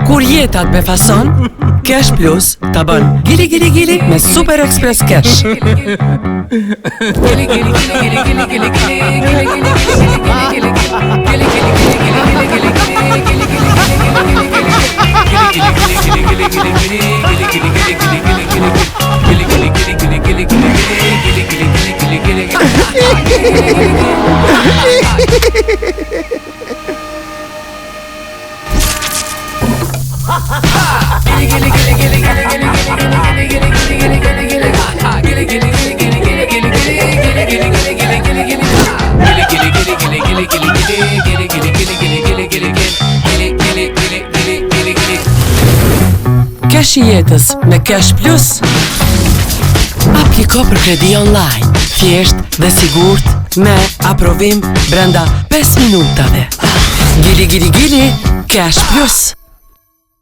Kur jeta të befason, Cash Plus ta bën gili gili gili me Super Express Cash. Cash I jetës me Cash Plus. Apliko për kredi online, thjesht dhe sigurt me aprovim brenda 5 minutave. Gili gili gili, Cash Plus.